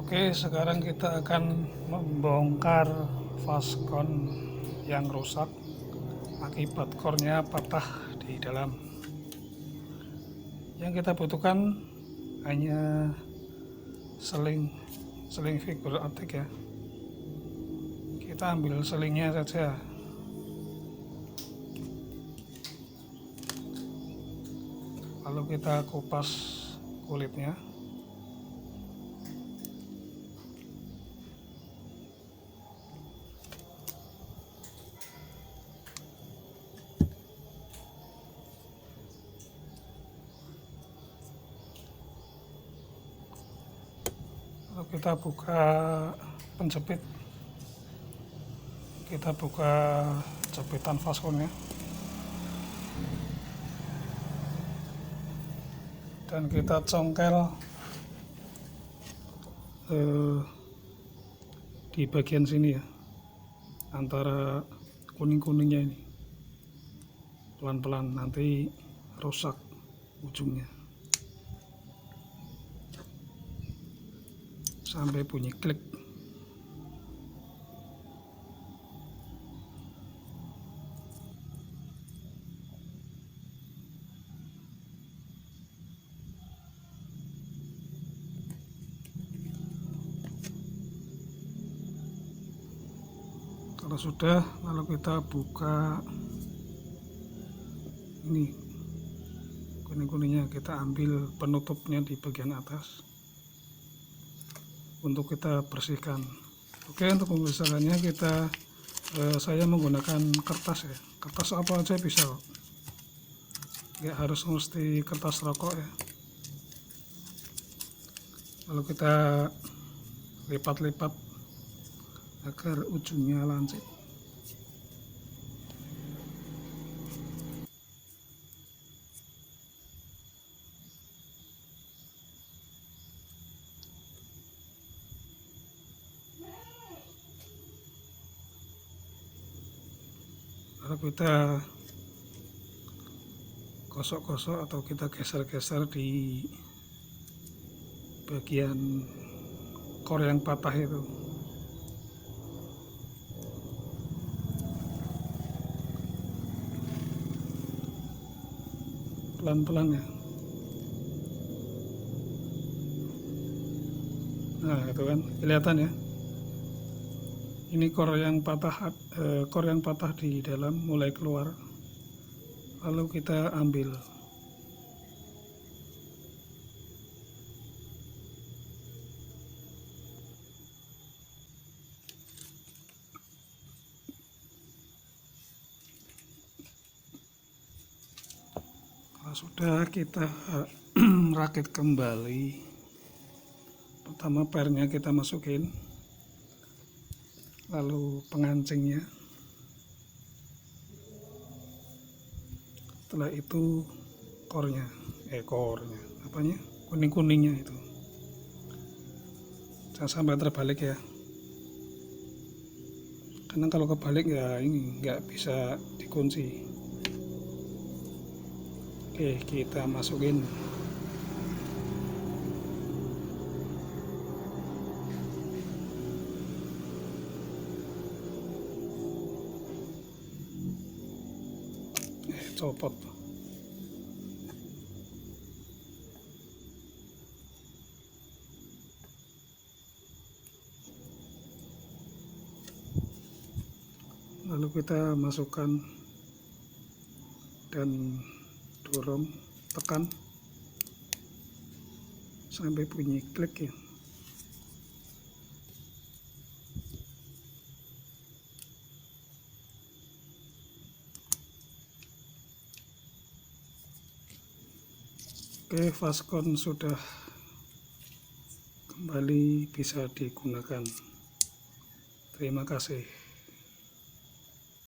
Oke, sekarang kita akan membongkar Fastcon yang rusak akibat kornya patah di dalam. Yang kita butuhkan hanya seling fiber optik ya. Kita ambil selingnya saja. Lalu kita kupas kulitnya. Lalu kita buka penjepit, kita buka jepitan Fastconnya, dan kita congkel di bagian sini ya, antara kuning-kuningnya ini, pelan-pelan, nanti rusak ujungnya sampai bunyi klik. Kalau sudah, lalu kita buka ini kuning-kuningnya, kita ambil penutupnya di bagian atas untuk kita bersihkan. Oke, untuk pembersihannya saya menggunakan kertas ya, kertas apa aja bisa, nggak harus mesti kertas rokok ya. Lalu kita lipat-lipat agar ujungnya lancip. Lalu kita gosok-gosok atau kita geser-geser di bagian kor yang patah itu. Pelan-pelan ya. Nah, itu kan kelihatan ya. Ini kor yang patah di dalam mulai keluar. Lalu kita ambil. Kalau sudah, kita rakit kembali. Pertama pernya kita masukin, lalu pengancingnya, setelah itu kornya, kuning-kuningnya itu, jangan sampai terbalik ya, karena kalau kebalik ya ini nggak bisa dikunci. Oke, kita masukin. Copot. Lalu kita masukkan dan dorong, tekan sampai bunyi klik ya. Oke, Fastcon sudah kembali bisa digunakan. Terima kasih.